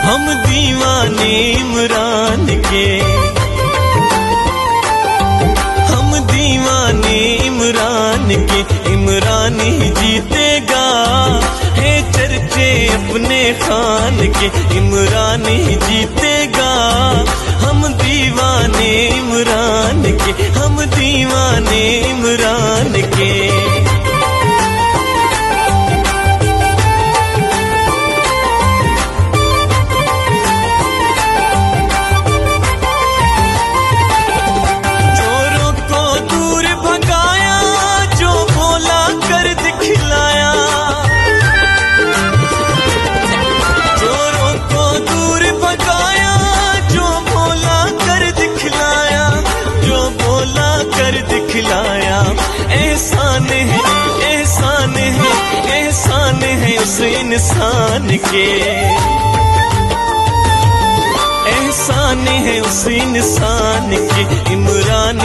हम दीवाने इमरान के, हम दीवाने इमरान के। इमरान ही जीतेगा है चर्चे अपने खान के, इमरान ही जीतेगा। हम दीवाने इमरान के, हम दीवाने इमरान के। एहसान है, एहसान है, एहसान है उस इंसान के, एहसान है उस इंसान के। इमरान